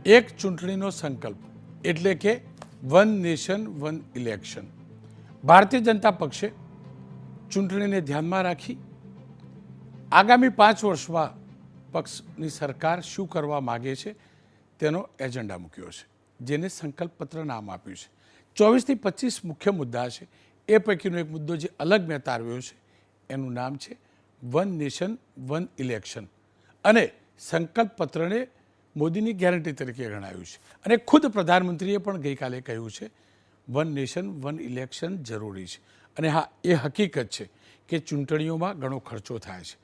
એક ચૂંટણીનો સંકલ્પ એટલે કે one nation one election. Bharatiya Janata પક્ષે ચૂંટણીને ધ્યાનમાં રાખી આગામી 5 વર્ષમાં પક્ષની સરકાર શું કરવા માગે છે તેનો એજન્ડા મૂક્યો છે, જેને સંકલ્પ પત્ર નામ આપ્યું છે. 24 થી 25 મુખ્ય મુદ્દા છે. એ પૈકીનો એક મુદ્દો જે અલગ મેં તારવ્યો છે એનું નામ છે વન નેશન વન ઇલેક્શન, અને સંકલ્પ પત્રને મોદીની ગેરંટી તરીકે ગણાવ્યું છે. અને ખુદ પ્રધાનમંત્રીએ પણ ગઈકાલે કહ્યું છે વન નેશન વન ઇલેક્શન જરૂરી છે. અને હા, એ હકીકત છે કે ચૂંટણીઓમાં ઘણો ખર્ચો થાય છે.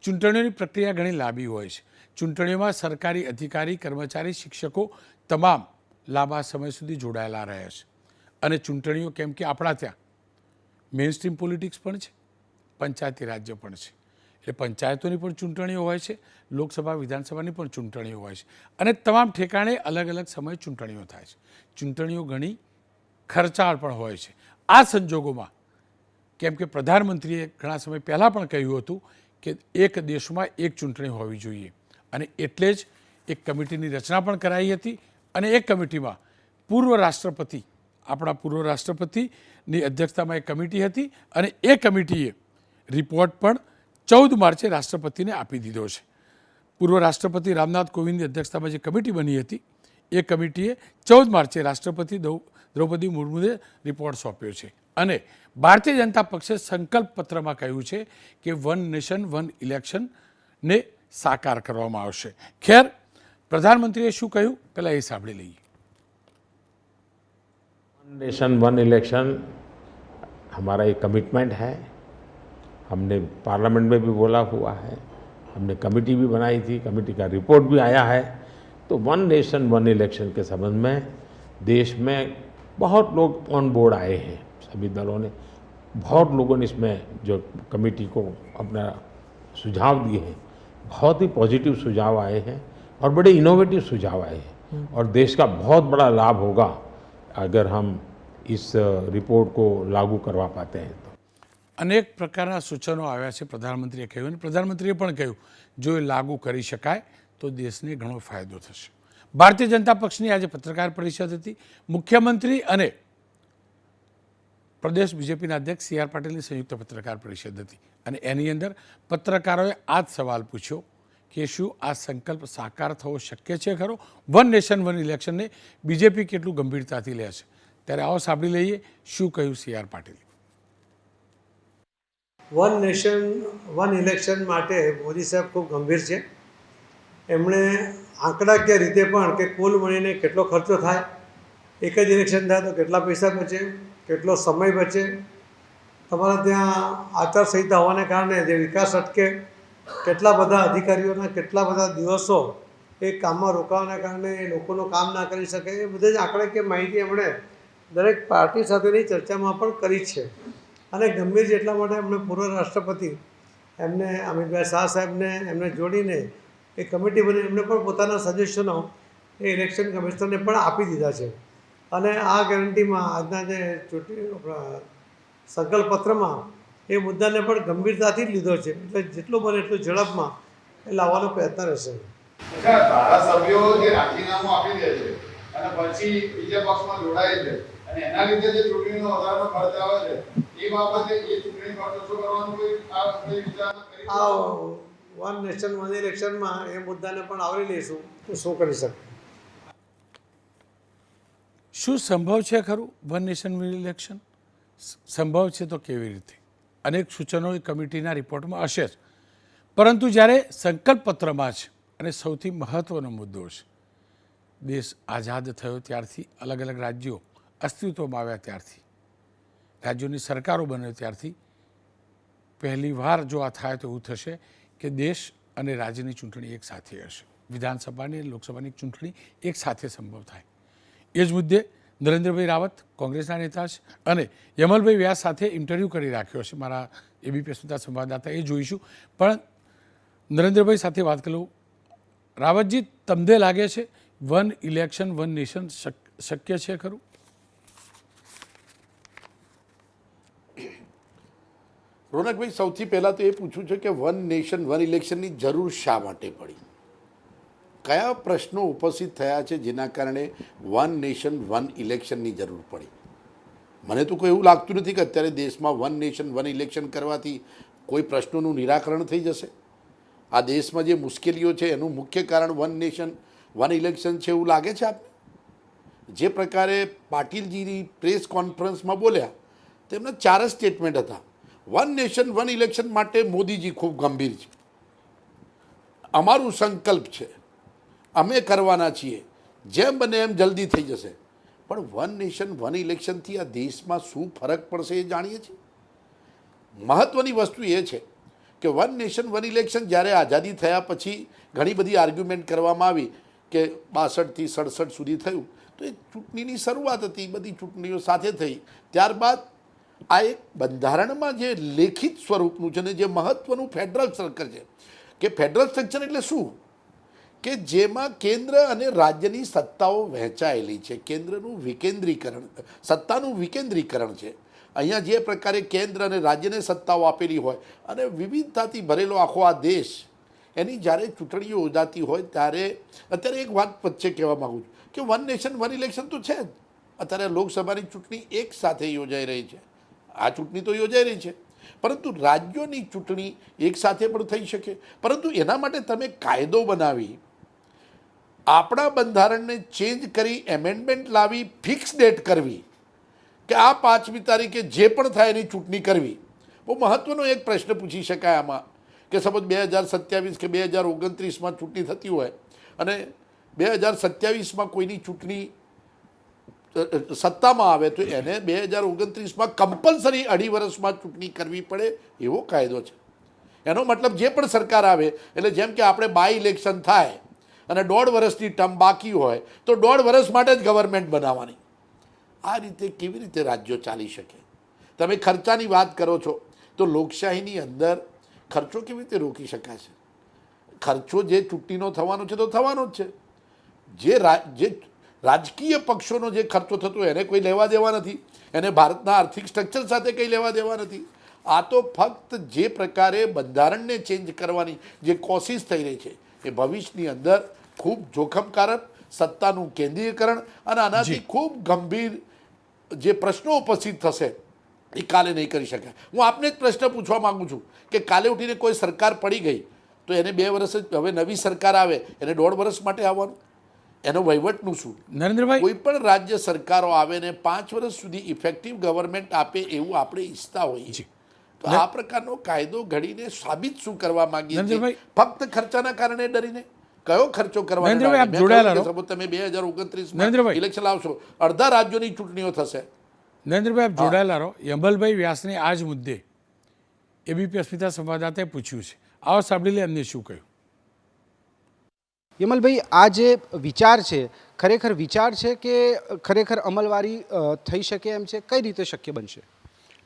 ચૂંટણીઓની પ્રક્રિયા ઘણી લાંબી હોય છે. ચૂંટણીઓમાં સરકારી અધિકારી, કર્મચારી, શિક્ષકો તમામ લાંબા સમય સુધી જોડાયેલા રહે છે. અને ચૂંટણીઓ કેમ કે આપણા ત્યાં મેઇન સ્ટ્રીમ પોલિટિક્સ પણ છે, પંચાયતી રાજ્ય પણ છે, એટલે પંચાયતોની પણ ચૂંટણીઓ હોય છે, લોકસભા વિધાનસભાની પણ ચૂંટણીઓ હોય છે, અને તમામ ઠેકાણે અલગ અલગ સમયે ચૂંટણીઓ થાય છે. ચૂંટણીઓ ઘણી ખર્ચાળ પણ હોય છે. આ સંજોગોમાં કેમ કે પ્રધાનમંત્રીએ ઘણા સમય પહેલાં પણ કહ્યું હતું કે એક દેશમાં એક ચૂંટણી હોવી જોઈએ, અને એટલે જ એક કમિટીની રચના પણ કરાઈ હતી. અને એ કમિટીમાં પૂર્વ રાષ્ટ્રપતિ, આપણા પૂર્વ રાષ્ટ્રપતિની અધ્યક્ષતામાં એક કમિટી હતી, અને એ કમિટીએ રિપોર્ટ પણ 14 માર્ચે રાષ્ટ્રપતિને આપી દીધો છે. પૂર્વ રાષ્ટ્રપતિ રામનાથ કોવિંદની અધ્યક્ષતામાં જે કમિટી બની હતી એ કમિટીએ 14 માર્ચે રાષ્ટ્રપતિ દ્રૌપદી મુર્મુને રિપોર્ટ સોંપ્યો છે. અને ભારતીય જનતા પક્ષે સંકલ્પ પત્રમાં કહ્યું છે કે વન નેશન વન ઇલેક્શનને સાકાર કરવામાં આવશે. ખેર, પ્રધાનમંત્રીએ શું કહ્યું પહેલાં એ સાંભળી લઈએ. वन नेशन वन इलेक्शन हमारा एक कमिटमेंट है. हमने पार्लियामेंट में भी बोला हुआ है, हमने कमेटी भी बनाई थी, कमेटी का रिपोर्ट भी आया है. तो वन नेशन वन इलेक्शन के संबंध में देश में बहुत लोग ऑन बोर्ड आए हैं. सभी दलों ने, बहुत लोगों ने इसमें जो कमेटी को अपना सुझाव दिए हैं, बहुत ही पॉजिटिव सुझाव आए हैं और बड़े इनोवेटिव सुझाव आए हैं. और देश का बहुत बड़ा लाभ होगा अगर हम इस रिपोर्ट को लागू करवा पाते हैं तो. અનેક પ્રકારના સૂચનો આવ્યા છે, પ્રધાનમંત્રીએ કહ્યું, અને પ્રધાનમંત્રીએ પણ કહ્યું જો એ લાગુ કરી શકાય તો દેશને ઘણો ફાયદો થશે. ભારતીય જનતા પક્ષની આજે પત્રકાર પરિષદ હતી. મુખ્યમંત્રી અને પ્રદેશ બીજેપીના અધ્યક્ષ સી આર પાટીલની સંયુક્ત પત્રકાર પરિષદ હતી, અને એની અંદર પત્રકારોએ આ જ સવાલ પૂછ્યો કે શું આ સંકલ્પ સાકાર થવો શક્ય છે ખરો? વન નેશન વન ઇલેક્શનને બીજેપી કેટલું ગંભીરતાથી લે છે? ત્યારે આવો સાંભળી લઈએ શું કહ્યું સી આર પાટીલે. વન નેશન વન ઇલેક્શન માટે મોદી સાહેબ ખૂબ ગંભીર છે. એમણે આંકડાકીય રીતે પણ કે કુલ મળીને કેટલો ખર્ચો થાય, એક જ ઇલેક્શન થાય તો કેટલા પૈસા બચે, કેટલો સમય બચે, તમારા ત્યાં આચારસંહિતા હોવાને કારણે જે વિકાસ અટકે, કેટલા બધા અધિકારીઓના કેટલા બધા દિવસો એ કામમાં રોકાવાના કારણે એ લોકોનું કામ ના કરી શકે, એ બધી જ આંકડાકીય માહિતી એમણે દરેક પાર્ટી સાથેની ચર્ચામાં પણ કરી છે. અને ગંભીર છે એટલા માટે એમણે પૂર્વ રાષ્ટ્રપતિ એમને અમિતભાઈ શાહ સાહેબને એમને જોડીને એ કમિટી બની એમને પણ પોતાના સજેશનો એ ઇલેક્શન કમિશનરને પણ આપી દીધા છે. અને આ ગેરંટીમાં આજના જે સંકલ્પ પત્રમાં એ મુદ્દાને પણ ગંભીરતાથી જ લીધો છે. એટલે જેટલું બને એટલું ઝડપમાં એ લાવવાનો પ્રયત્ન રહેશે. ધારાસભ્યો જે રાજીનામું આપી દે છે અને પછી બીજા પક્ષમાં જોડાય છે અને એના લીધે જે ચૂંટણીનો વધારાનો ખર્ચ આવે છે, એ બાબતે એ ચૂંટણી ખર્ચ ઓછો કરવાનું કોઈ વિચારણા કરી? આ વન નેશન વન ઇલેક્શનમાં એ મુદ્દાને પણ આવરી લઈશું તો શું કરી શકે. શું સંભવ છે ખરું વન નેશન વન ઇલેક્શન? સંભવ છે તો કેવી રીતે? અનેક સૂચનો એ કમિટીના રિપોર્ટમાં હશે જ, પરંતુ જ્યારે સંકલ્પ પત્રમાં છે, અને સૌથી મહત્ત્વનો મુદ્દો છે, દેશ આઝાદ થયો ત્યારથી અલગ અલગ રાજ્યો અસ્તિત્વમાં આવ્યા ત્યારથી, રાજ્યોની સરકારો બન્યો ત્યારથી પહેલી વાર જો આ થાય તો એવું થશે કે દેશ અને રાજ્યની ચૂંટણી એક સાથે હશે. વિધાનસભાની અને લોકસભાની ચૂંટણી એક સાથે સંભવ થાય. એ જ મુદ્દે નરેન્દ્રભાઈ રાવત કોંગ્રેસના નેતા છે, અને યમલભાઈ વ્યાસ સાથે ઇન્ટરવ્યૂ કરી રાખ્યો છે મારા એબીપી સુધા સંવાદદાતા, એ જોઈશું. પણ નરેન્દ્રભાઈ સાથે વાત કરું. રાવતજી, તમને લાગે છે વન ઇલેક્શન વન નેશન શક્ય છે ખરું? રોનકભાઈ, સૌથી પહેલાં તો એ પૂછવું છે કે વન નેશન વન ઇલેક્શનની જરૂર શા માટે પડી? કયા પ્રશ્નો ઉપસ્થિત થયા છે જેના કારણે વન નેશન વન ઇલેક્શનની જરૂર પડી? મને તો કોઈ એવું લાગતું નથી કે અત્યારે દેશમાં વન નેશન વન ઇલેક્શન કરવાથી કોઈ પ્રશ્નોનું નિરાકરણ થઈ જશે. આ દેશમાં જે મુશ્કેલીઓ છે એનું મુખ્ય કારણ વન નેશન વન ઇલેક્શન છે એવું લાગે છે આપને? જે પ્રકારે પાટીલજીની પ્રેસ કોન્ફરન્સમાં બોલ્યા તેમના 4 જ સ્ટેટમેન્ટ હતા. વન નેશન વન ઇલેક્શન માટે મોદીજી ખૂબ ગંભીર છે, અમારું સંકલ્પ છે, અમે કરવાના છીએ, જેમ બને એમ જલ્દી થઈ જશે. પણ વન નેશન વન ઇલેક્શનથી આ દેશમાં શું ફરક પડશે એ જાણીએ છીએ. મહત્ત્વની વસ્તુ એ છે કે વન નેશન વન ઇલેક્શન જ્યારે આઝાદી થયા પછી ઘણી બધી આર્ગ્યુમેન્ટ કરવામાં આવી કે 62થી 67 સુધી થયું, તો એ ચૂંટણીની શરૂઆત હતી, બધી ચૂંટણીઓ સાથે થઈ. ત્યારબાદ આ એક બંધારણમાં જે લેખિત સ્વરૂપનું છે ને જે મહત્ત્વનું ફેડરલ સ્ટ્રક્ચર છે, કે ફેડરલ સ્ટ્રક્ચર એટલે શું? કે જેમાં કેન્દ્ર અને રાજ્યની સત્તાઓ વહેંચાયેલી છે, કેન્દ્રનું વિકેન્દ્રીકરણ, સત્તાનું વિકેન્દ્રીકરણ છે. અહીંયા જે પ્રકારે કેન્દ્ર અને રાજ્યને સત્તાઓ આપેલી હોય અને વિવિધતાથી ભરેલો આખો આ દેશ, એની જ્યારે ચૂંટણીઓ યોજાતી હોય ત્યારે અત્યારે એક વાત વચ્ચે કહેવા માગું છું કે વન નેશન વન ઇલેક્શન તો છે જ. અત્યારે લોકસભાની ચૂંટણી એક સાથે યોજાઈ રહી છે, આ ચૂંટણી તો યોજાઈ રહી છે, પરંતુ રાજ્યોની ચૂંટણી એક સાથે પણ થઈ શકે. પરંતુ એના માટે તમે કાયદો બનાવી, આપણા બંધારણને ચેન્જ કરી, એમેન્ડમેન્ટ લાવી, ફિક્સ ડેટ કરવી કે આ 5મી તારીખે જે પણ થાય એની ચૂંટણી કરવી, બહુ મહત્ત્વનો એક પ્રશ્ન પૂછી શકાય આમાં. કે સપોઝ 2027 કે 2029માં ચૂંટણી થતી હોય અને 2027માં કોઈની ચૂંટણી સત્તામાં આવે તો એને 2029માં કમ્પલસરી 2.5 વર્ષમાં ચૂંટણી કરવી પડે એવો કાયદો છે. એનો મતલબ જે પણ સરકાર આવે એટલે જેમ કે આપણે બાય ઇલેક્શન થાય અને 1.5 વર્ષની ટર્મ બાકી હોય તો 1.5 વર્ષ માટે જ ગવર્મેન્ટ બનાવવાની. આ રીતે કેવી રીતે રાજ્યો ચાલી શકે? તમે ખર્ચાની વાત કરો છો તો લોકશાહીની અંદર ખર્ચો કેવી રીતે રોકી શકાશે? ખર્ચો જે ચૂંટણીનો થવાનો છે તો થવાનો જ છે. જે રાજકીય પક્ષોનો જે ખર્ચો થતો એને કોઈ લેવા દેવા નથી, એને ભારતના આર્થિક સ્ટ્રક્ચર સાથે કંઈ લેવા દેવા નથી. આ તો ફક્ત જે પ્રકારે બંધારણને ચેન્જ કરવાની જે કોશિશ થઈ રહી છે એ ભવિષ્યની અંદર ખૂબ જોખમકારક, સત્તાનું કેન્દ્રીયકરણ અને આનાથી ખૂબ ગંભીર જે પ્રશ્નો ઉપસ્થિત થશે એ કાલે નહીં કરી શકાય. હું આપને જ પ્રશ્ન પૂછવા માગું છું કે કાલે ઉઠીને કોઈ સરકાર પડી ગઈ તો એને 2 વર્ષ જ, હવે નવી સરકાર આવે એને 1.5 વર્ષ માટે આવવાનું, એનો વહીવટનું શું? નરેન્દ્રભાઈ, કોઈ પણ રાજ્ય સરકારો આવે ને 5 વર્ષ સુધી ઇફેક્ટિવ ગવર્મેન્ટ આપે એવું આપણે ઈચ્છતા હોઈએ, તો આ પ્રકારનો કાયદો ઘડીને સાબિત શું કરવા માંગીએ છીએ? ફક્ત ખર્ચાના કારણે ડરીને કયો ખર્ચો કરવાનો? તમે 2029 ઇલેક્શન લાવશો, અડધા રાજ્યોની ચૂંટણીઓ થશે. નરેન્દ્રભાઈ, આપ જોડાયેલા રહો. યમલભાઈ વ્યાસને આ જ મુદ્દે એબીપી અસ્મિતા સંવાદદાતાએ પૂછ્યું છે. આવો સાંભળી લે એમને શું કહ્યું. યમલભાઈ, આ જે વિચાર છે ખરેખર વિચાર છે કે ખરેખર અમલવારી થઈ શકે એમ છે? કઈ રીતે શક્ય બનશે?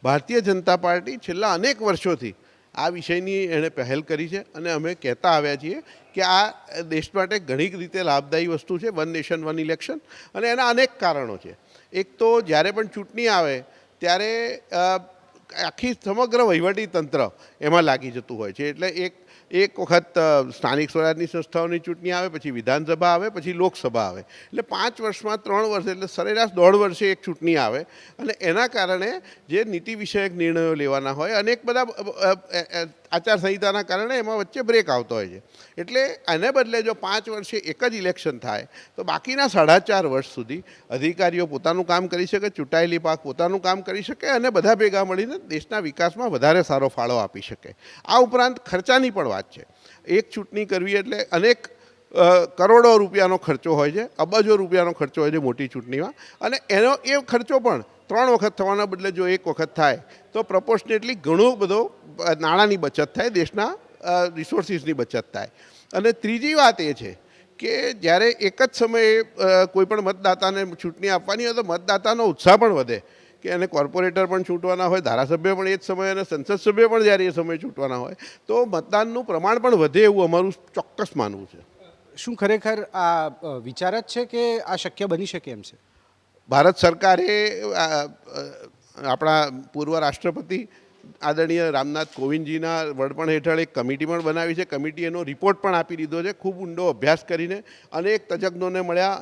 ભારતીય જનતા પાર્ટી છેલ્લા અનેક વર્ષોથી આ વિષયની એણે પહેલ કરી છે અને અમે કહેતા આવ્યા છીએ કે આ દેશ માટે ઘણી રીતે લાભદાયી વસ્તુ છે વન નેશન વન ઇલેક્શન. અને એના અનેક કારણો છે. એક તો જ્યારે પણ ચૂંટણી આવે ત્યારે આખી સમગ્ર વહીવટી તંત્ર એમાં લાગી જતું હોય છે. એટલે એક વખત સ્થાનિક સ્વરાજની સંસ્થાઓની ચૂંટણી આવે, પછી વિધાનસભા આવે, પછી લોકસભા આવે. એટલે 5 વર્ષમાં 3 વર્ષ એટલે સરેરાશ 1.5 વર્ષે એક ચૂંટણી આવે. અને એના કારણે જે નીતિ વિષયક નિર્ણયો લેવાના હોય, અનેક બધા આચારસંહિતાના કારણે એમાં વચ્ચે બ્રેક આવતો હોય છે. એટલે એને બદલે જો 5 વર્ષે એક જ ઇલેક્શન થાય તો બાકીના 4.5 વર્ષ સુધી અધિકારીઓ પોતાનું કામ કરી શકે, ચૂંટાયેલી પાંખ પોતાનું કામ કરી શકે અને બધા ભેગા મળીને દેશના વિકાસમાં વધારે સારો ફાળો આપી શકે. આ ઉપરાંત ખર્ચાની પણ વાત છે. એક ચૂંટણી કરવી એટલે અનેક કરોડો રૂપિયાનો ખર્ચો હોય છે, અબજો રૂપિયાનો ખર્ચો હોય છે મોટી ચૂંટણીમાં. અને એનો એ ખર્ચો પણ 3 વખત થવાના બદલે જો 1 વખત થાય તો પ્રપોર્શનેટલી ઘણો બધો નાણાંની બચત થાય, દેશના રિસોર્સિસની બચત થાય. અને ત્રીજી વાત એ છે કે જ્યારે એક જ સમયે કોઈ પણ મતદાતાને ચૂંટણી આપવાની હોય તો મતદાતાનો ઉત્સાહ પણ વધે કે એને કોર્પોરેટર પણ ચૂંટવાના હોય, ધારાસભ્ય પણ એ જ સમયે અને સંસદ સભ્ય પણ જ્યારે એ સમયે ચૂંટવાના હોય તો મતદાનનું પ્રમાણ પણ વધે એવું અમારું ચોક્કસ માનવું છે. શું ખરેખર આ વિચાર જ છે કે આ શક્ય બની શકે એમ છે? ભારત સરકારે આપણા પૂર્વ રાષ્ટ્રપતિ આદરણીય રામનાથ કોવિંદજીના વડપણ હેઠળ એક કમિટી પણ બનાવી છે. કમિટી એનો રિપોર્ટ પણ આપી દીધો છે. ખૂબ ઊંડો અભ્યાસ કરીને અનેક તજજ્ઞોને મળ્યા,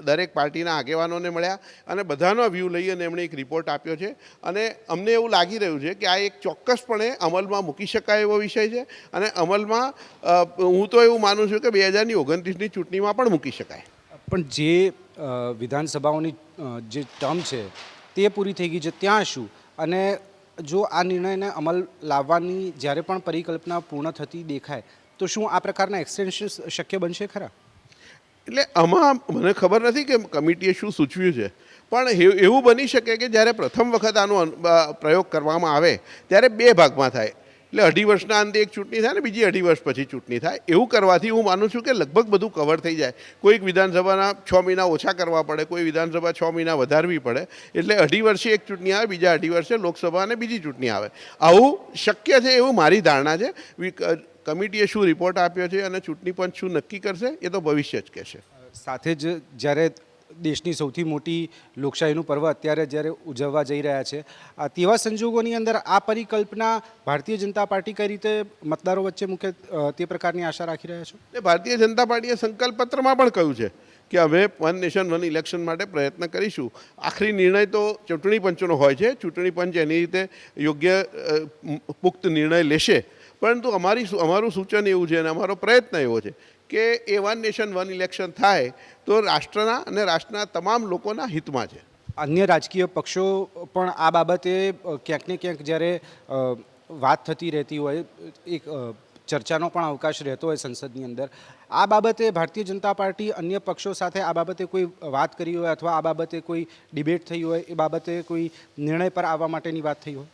દરેક પાર્ટીના આગેવાનોને મળ્યા અને બધાનો વ્યૂ લઈ અને એમણે એક રિપોર્ટ આપ્યો છે. અને અમને એવું લાગી રહ્યું છે કે આ એક ચોક્કસપણે અમલમાં મૂકી શકાય એવો વિષય છે અને અમલમાં હું તો એવું માનું છું કે 2029ની ચૂંટણીમાં પણ મૂકી શકાય. પણ જે વિધાનસભાઓની જે ટર્મ છે તે પૂરી થઈ ગઈ છે, ત્યાં શું? અને જો આ નિર્ણયને અમલ લાવવાની જ્યારે પણ પરિકલ્પના પૂર્ણ થતી દેખાય તો શું આ પ્રકારના એક્સટેન્શન શક્ય બનશે ખરા? એટલે આમાં મને ખબર નથી કે કમિટીએ શું સૂચવ્યું છે, પણ એવું બની શકે કે જ્યારે પ્રથમ વખત આનો પ્રયોગ કરવામાં આવે ત્યારે 2 ભાગમાં થાય. એટલે 2.5 વર્ષના અંતે એક ચૂંટણી થાય ને બીજી 2.5 વર્ષ પછી ચૂંટણી થાય. એવું કરવાથી હું માનું છું કે લગભગ બધું કવર થઈ જાય. કોઈક વિધાનસભાના 6 મહિના ઓછા કરવા પડે, કોઈ વિધાનસભા 6 મહિના વધારવી પડે. એટલે 2.5 વર્ષે એક ચૂંટણી આવે, બીજા 2.5 વર્ષે લોકસભા અને બીજી ચૂંટણી આવે. આવું શક્ય છે એવું મારી ધારણા છે. કમિટીએ શું રિપોર્ટ આપ્યો છે અને ચૂંટણી પંચ શું નક્કી કરશે એ તો ભવિષ્ય જ કહેશે. સાથે જ જ્યારે દેશની સૌથી મોટી લોકશાહીનું પર્વ અત્યારે જ્યારે ઉજવવા જઈ રહ્યા છે, તેવા સંજોગોની અંદર આ પરિકલ્પના ભારતીય જનતા પાર્ટી કઈ રીતે મતદારો વચ્ચે મૂકે તે પ્રકારની આશા રાખી રહ્યા છો? ભારતીય જનતા પાર્ટીએ સંકલ્પ પત્રમાં પણ કહ્યું છે કે અમે વન નેશન વન ઇલેક્શન માટે પ્રયત્ન કરીશું. આખરી નિર્ણય તો ચૂંટણી પંચનો હોય છે. ચૂંટણી પંચ એની રીતે યોગ્ય પુખ્ત નિર્ણય લેશે. પરંતુ અમારું સૂચન એવું છે અને અમારો પ્રયત્ન એવો છે કે એ વન નેશન વન ઇલેક્શન થાય તો રાષ્ટ્રના અને રાષ્ટ્રના તમામ લોકોના હિતમાં છે. અન્ય રાજકીય પક્ષો પણ આ બાબતે ક્યાંક ને ક્યાંક જ્યારે વાત થતી રહેતી હોય, એક ચર્ચાનો પણ અવકાશ રહેતો હોય સંસદની અંદર, આ બાબતે ભારતીય જનતા પાર્ટી અન્ય પક્ષો સાથે આ બાબતે કોઈ વાત કરી હોય અથવા આ બાબતે કોઈ ડિબેટ થઈ હોય, એ બાબતે કોઈ નિર્ણય પર આવવા માટેની વાત થઈ હોય?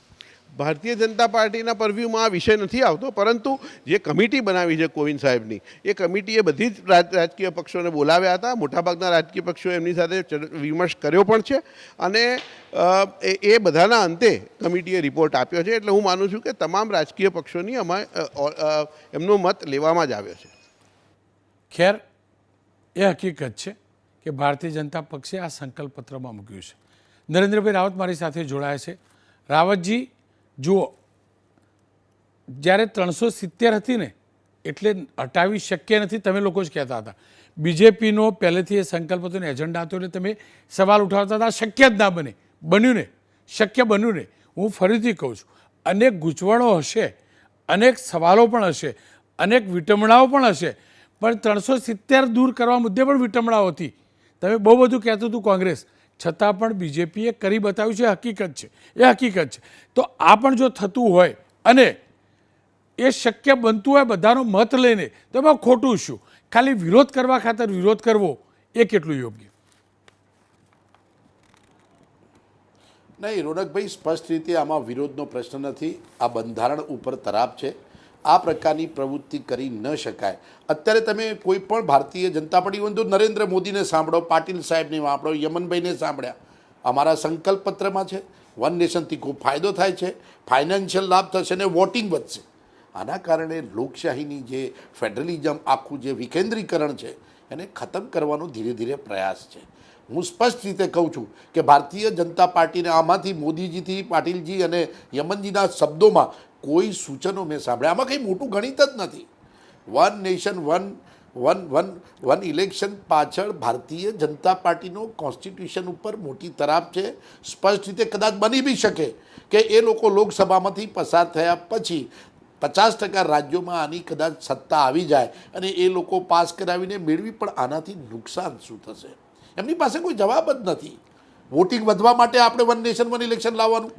ભારતીય જનતા પાર્ટીના પરવ્યુમાં આ વિષય નથી આવતો, પરંતુ જે કમિટી બનાવી છે કોવિંદ સાહેબની, એ કમિટીએ બધી જ રાજકીય પક્ષોને બોલાવ્યા હતા. મોટાભાગના રાજકીય પક્ષોએ એમની સાથે વિમર્શ કર્યો પણ છે અને એ બધાના અંતે કમિટીએ રિપોર્ટ આપ્યો છે. એટલે હું માનું છું કે તમામ રાજકીય પક્ષોની એમનો મત લેવામાં જ આવ્યો છે. ખેર, એ હકીકત છે કે ભારતીય જનતા પક્ષે આ સંકલ્પ પત્રમાં મૂક્યું છે. નરેન્દ્રભાઈ રાવત મારી સાથે જોડાયા છે. રાવતજી, જુઓ, જ્યારે 370 હતી ને એટલે હટાવી શક્ય નથી, તમે લોકો જ કહેતા હતા. બીજેપીનો પહેલેથી એ સંકલ્પ હતો ને એજન્ડા હતો એટલે તમે સવાલ ઉઠાવતા હતા શક્ય જ ના બને. બન્યું ને, શક્ય બન્યું ને. હું ફરીથી કહું છું, અનેક ગૂંચવણો હશે, અનેક સવાલો પણ હશે, અનેક વિટંબણાઓ પણ હશે, પણ 370 દૂર કરવા મુદ્દે પણ વિટંબણાઓ હતી. તમે બહુ બધું કહેતું હતું કોંગ્રેસ, છતાં પણ બીજેપીએ કરી બતાવ્યું છે. હકીકત છે, એ હકીકત છે. તો આ પણ જો થતું હોય અને એ શક્ય બનતું હોય બધાનો મત લઈને, તો એમાં ખોટું શું? ખાલી વિરોધ કરવા ખાતર વિરોધ કરવો એ કેટલું યોગ્ય? નહીં રોનકભાઈ, સ્પષ્ટ રીતે આમાં વિરોધનો પ્રશ્ન નથી. આ બંધારણ ઉપર તરાપ છે. આ પ્રકારની પ્રવૃત્તિ કરી ન શકાય. અત્યારે તમે કોઈ પણ ભારતીય જનતા પાર્ટી હોય તો નરેન્દ્ર મોદીને સાંભળો, પાટીલ સાહેબને સાંભળો, યમનભાઈને સાંભળ્યા. અમારા સંકલ્પ પત્રમાં છે વન નેશનથી ખૂબ ફાયદો થાય છે, ફાઇનાન્શિયલ લાભ થશે અને વોટિંગ વધશે. આના કારણે લોકશાહીની જે ફેડરલિઝમ આખું જે વિકેન્દ્રીકરણ છે એને ખતમ કરવાનો ધીરે ધીરે પ્રયાસ છે. હું સ્પષ્ટ રીતે કહું છું કે ભારતીય જનતા પાર્ટીને આમાંથી મોદીજીથી પાટીલજી અને યમનજીના શબ્દોમાં કોઈ સૂચનો મેં સાંભળ્યા. આમાં કંઈ મોટું ગણિત જ નથી. વન નેશન વન ઇલેક્શન પાછળ ભારતીય જનતા પાર્ટીનો કોન્સ્ટિટ્યુશન ઉપર મોટી તરાપ છે. સ્પષ્ટ રીતે કદાચ બની બી શકે કે એ લોકો લોકસભામાંથી પસાર થયા પછી 50% રાજ્યોમાં આની કદાચ સત્તા આવી જાય અને એ લોકો પાસ કરાવીને મેળવી, પણ આનાથી નુકસાન શું થશે એમની પાસે કોઈ જવાબ જ નથી. વોટિંગ વધવા માટે આપણે વન નેશન વન ઇલેક્શન લાવવાનું,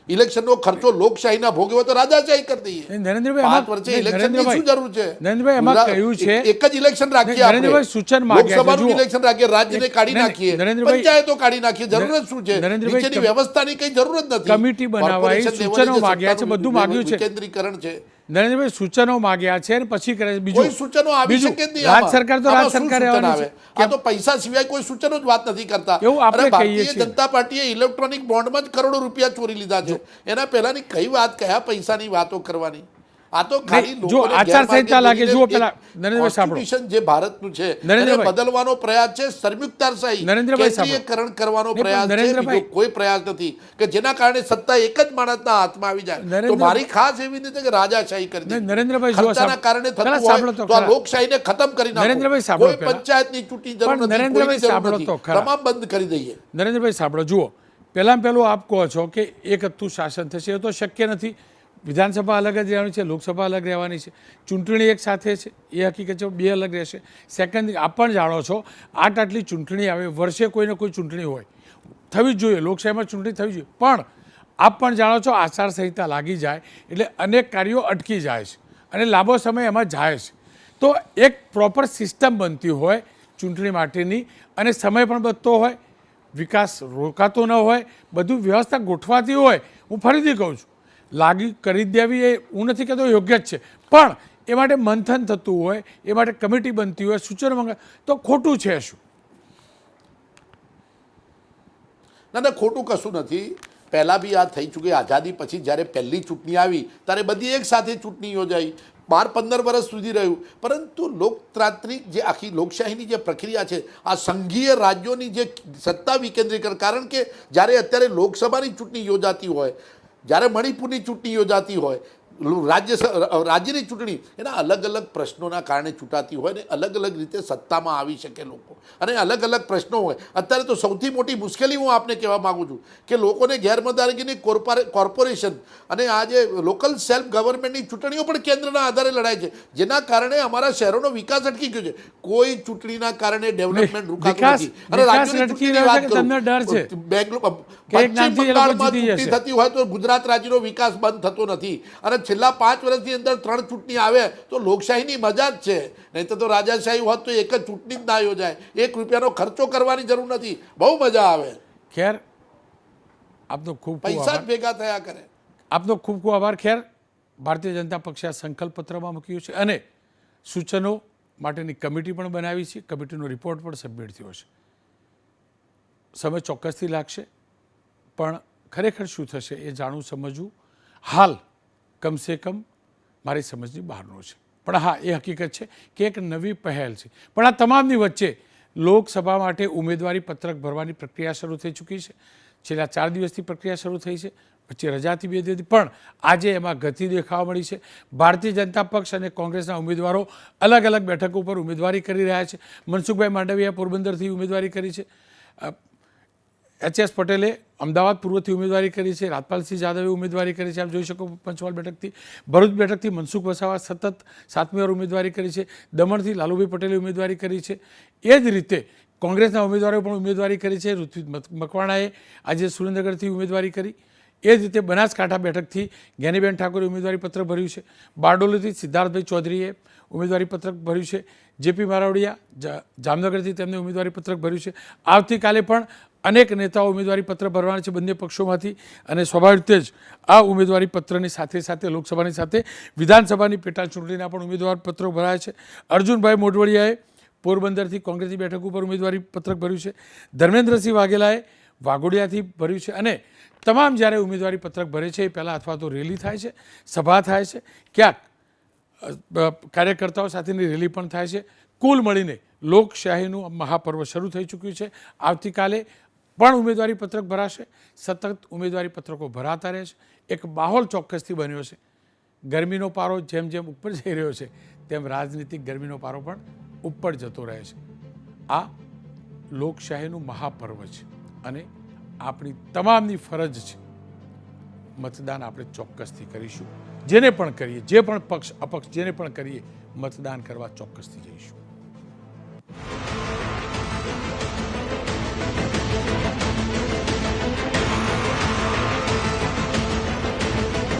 ઇલેક્શનનો ખર્ચો લોકશાહીના ભોગે હોય તો રાજાશાહી કરી દઈએ. નરેન્દ્રભાઈ, 5 વર્ષે ઇલેક્શનની શું જરૂર છે? નરેન્દ્રભાઈ, એમાં કહ્યું છે એક જ ઇલેક્શન રાખીએ આપણે. નરેન્દ્રભાઈ સૂચન માંગ્યા છે. લોકસભાનું ઇલેક્શન રાખીએ, રાજ્યને કાઢી નાખીએ, નરેન્દ્રભાઈ, પંચાયતો કાઢી નાખીએ. જરૂર જ શું છે? નરેન્દ્રભાઈ, નીચેની વ્યવસ્થાની કઈ જરૂર જ નથી. કમિટી બનાવાઈ, સૂચનો માંગ્યા છે, બધું માંગ્યું છે. વિકેન્દ્રીકરણ છે. નરેન્દ્રભાઈ સૂચનો માંગ્યા છે અને પછી કરે છે. બીજું કોઈ સૂચનો આવી બીજું, શકે જ નહીં. રાજ્ય સરકાર તો આમાં રાજ્ય શું સરકાર સૂચન રહેવાની આવે? છે. આ તો પૈસા સિવાય કોઈ સૂચનો જ વાત નથી કરતા. એવું આપણે અને કહીએ ભારતીય છીએ. જનતા પાર્ટીએ ઇલેક્ટ્રોનિક બોન્ડમાં જ કરોડો રૂપિયા ચોરી લીધા છે. એના પહેલાની કઈ વાત, કયા પૈસાની વાતો કરવાની? આ તો ખાલી જો લોકોને આચારસંહિતા લાગે, ગેરમાર્ગે જુઓ દોરીને પેલા નરેન્દ્રભાઈ સાંભળો. Constitution જે ભારતનું છે એને નરેન્દ્રભાઈ. બદલવાનો પ્રયાસ છે, સંયુક્તારશાહી નરેન્દ્રભાઈ સાંભળો. કેન્દ્રીયકરણ કરવાનો નહીં, પણ પ્રયાસ છે, નરેન્દ્રભાઈ. બીજો કોઈ પ્રયાસ નથી કે જેના કારણે સત્તા એક જ માણસના હાથમાં આવી જાય. તો નરેન્દ્ર- મારી ખાસ એવી નથી કે રાજાશાહી કરી દે. નહીં, નરેન્દ્રભાઈ જુઓ ખર્ચાના સાંભળો. કારણે થતું પેલા હોય સાંભળો તો તો આ ખરા. લોકશાહીને ખતમ કરી નાખો. નરેન્દ્રભાઈ સાંભળો કોઈ પહેલા. પંચાયતની ચૂંટણી જરૂર પણ નથી, નરેન્દ્રભાઈ કોઈની જરૂર સાંભળો નથી. તો ખરા. તમામ બંધ કરી દઈએ. નરેન્દ્રભાઈ સાંભળો, જુઓ પહેલું આપ કહો છો કે એક હતું શાસન થશે, એ તો શક્ય નથી. વિધાનસભા અલગ જ રહેવાની છે, લોકસભા અલગ રહેવાની છે, ચૂંટણી એક સાથે છે, એ હકીકત છે, બે અલગ રહેશે. સેકન્ડ, આપ પણ જાણો છો આટલી ચૂંટણી આવે, વર્ષે કોઈને કોઈ ચૂંટણી હોય, થવી જ જોઈએ, લોકશાહીમાં ચૂંટણી થવી જોઈએ. પણ આપ પણ જાણો છો આચારસંહિતા લાગી જાય એટલે અનેક કાર્યો અટકી જાય છે અને લાંબો સમય એમાં જાય છે. તો એક પ્રોપર સિસ્ટમ બનતી હોય ચૂંટણી માટેની અને સમય પણ બચતો હોય, વિકાસ રોકાતો ન હોય, બધું વ્યવસ્થા ગોઠવાતી હોય. હું ફરીથી કહું છું, લાગી કરી દેવી એ હું નથી કહેતો યોગ્ય જ છે, પણ એ માટે મંથન થતું હોય, એ માટે કમિટી બનતી હોય, સૂચનો મંગાવે તો ખોટું છે શું? ના, ખોટું કશું નથી. પહેલાં બી આ થઈ ચૂકી. આઝાદી પછી જ્યારે પહેલી ચૂંટણી આવી ત્યારે બધી એક સાથે ચૂંટણી યોજાઈ, 12-15 વર્ષ સુધી રહ્યું. પરંતુ લોકતાંત્રિક જે આખી લોકશાહીની જે પ્રક્રિયા છે, આ સંઘીય રાજ્યોની જે સત્તા વિકેન્દ્રીકરણ, કારણ કે જ્યારે અત્યારે લોકસભાની ચૂંટણી યોજાતી હોય, જ્યારે મણિપુરની ચૂંટણી યોજાતી હોય, રાજ્યની ચૂંટણી એના અલગ અલગ પ્રશ્નોના કારણે ચૂંટાતી હોય ને અલગ અલગ રીતે સત્તામાં આવી શકે લોકો, અને અલગ અલગ પ્રશ્નો હોય. અત્યારે તો સૌથી મોટી મુશ્કેલી હું આપને કહેવા માગું છું કે લોકોને ગેરમતદારીની કોર્પોરેશન અને આ જે લોકલ સેલ્ફ ગવર્મેન્ટની ચૂંટણીઓ પણ કેન્દ્રના આધારે લડાય છે, જેના કારણે અમારા શહેરોનો વિકાસ અટકી ગયો છે. કોઈ ચૂંટણીના કારણે ડેવલપમેન્ટ રૂકાતું નથી. અને રાજ્યની ચૂંટણીની વાત કરું, બેંગ્લોર, પશ્ચિમ બંગાળમાં ચૂંટણી થતી હોય તો ગુજરાત રાજ્યનો વિકાસ બંધ થતો નથી. અને છેલ્લા 5 વર્ષની અંદર 3 ચૂંટણી આવે તો લોકશાહીની મજા જ છે. નહીં તો રાજાશાહી હોત તો એક જ ચૂંટણી જ ના યોજાય, 1 રૂપિયાનો ખર્ચો કરવાની જરૂર નથી, બહુ મજા આવે. ખેર, આપનો ખૂબ ખૂબ પૈસા જ આભાર. ભેગા થયા કરે. આપનો ખૂબ ખૂબ આભાર. ખેર, ભારતીય જનતા પક્ષે આ સંકલ્પ પત્રમાં મૂક્યું છે અને સૂચનો માટેની કમિટી પણ બનાવી છે. કમિટીનો રિપોર્ટ પણ સબમિટ થયો છે. સમય ચોક્કસથી લાગશે, પણ ખરેખર શું થશે એ જાણવું સમજવું હાલ કમસે કમ મારી સમજની બહારનો છે. પણ હા, એ હકીકત છે કે એક નવી પહેલ છે. પણ આ તમામની વચ્ચે લોકસભા માટે ઉમેદવારી પત્રક ભરવાની પ્રક્રિયા શરૂ થઈ ચૂકી છે. છેલ્લા 4 દિવસથી પ્રક્રિયા શરૂ થઈ છે, વચ્ચે રજાથી 2 દિવસથી, પણ આજે એમાં ગતિ દેખાવા મળી છે. ભારતીય જનતા પક્ષ અને કોંગ્રેસના ઉમેદવારો અલગ અલગ બેઠકો ઉપર ઉમેદવારી કરી રહ્યા છે. મનસુખભાઈ માંડવિયાએ પોરબંદરથી ઉમેદવારી કરી છે, HS પટેલે અમદાવાદ પૂર્વથી ઉમેદવારી કરી છે, રાજપાલસિંહ જાદવે ઉમેદવારી કરી છે, આપ જોઈ શકો પંચમહાલ બેઠકથી. ભરૂચ બેઠકથી મનસુખ વસાવા સતત 7મી વાર ઉમેદવારી કરી છે. દમણથી લાલુભાઈ પટેલે ઉમેદવારી કરી છે. એ જ રીતે કોંગ્રેસના ઉમેદવારોએ પણ ઉમેદવારી કરી છે. ઋત્વિજ મકવાણાએ આજે સુરેન્દ્રનગરથી ઉમેદવારી કરી. એ જ રીતે બનાસકાંઠા બેઠકથી જ્ઞાનીબેન ઠાકોરે ઉમેદવારી પત્ર ભર્યું છે. બારડોલીથી સિદ્ધાર્થભાઈ ચૌધરીએ ઉમેદવારી પત્રક ભર્યું છે. JP મારાવડિયા જામનગરથી તેમને ઉમેદવારી પત્રક ભર્યું છે. આવતીકાલે પણ અનેક નેતાઓ ઉમેદવારી પત્ર ભરવાના છે બંને પક્ષોમાંથી, અને સ્વાભાવિક રીતે જ આ ઉમેદવારી પત્રની સાથે સાથે લોકસભાની સાથે વિધાનસભાની પેટા ચૂંટણીના પણ ઉમેદવાર પત્રો ભરાયા છે. અર્જુનભાઈ મોઢવડિયાએ પોરબંદરથી કોંગ્રેસની બેઠક ઉપર ઉમેદવારી પત્રક ભર્યું છે. ધર્મેન્દ્રસિંહ વાઘેલાએ વાઘોડિયાથી ભર્યું છે. અને તમામ જ્યારે ઉમેદવારી પત્રક ભરે છે એ પહેલાં અથવા તો રેલી થાય છે, સભા થાય છે, ક્યાંક કાર્યકર્તાઓ સાથેની રેલી પણ થાય છે. કુલ મળીને લોકશાહીનું મહાપર્વ શરૂ થઈ ચૂક્યું છે. આવતીકાલે પણ ઉમેદવારી પત્રક ભરાશે. સતત ઉમેદવારી પત્રકો ભરાતા રહે છે. એક માહોલ ચોક્કસથી બન્યો છે. ગરમીનો પારો જેમ જેમ ઉપર જઈ રહ્યો છે તેમ રાજનીતિક ગરમીનો પારો પણ ઉપર જતો રહે છે. આ લોકશાહીનું મહાપર્વ છે અને આપણી તમામની ફરજ છે. મતદાન આપણે ચોક્કસથી કરીશું. જેને પણ કરીએ, જે પણ પક્ષ અપક્ષ જેને પણ કરીએ, મતદાન કરવા ચોક્કસથી જઈશું.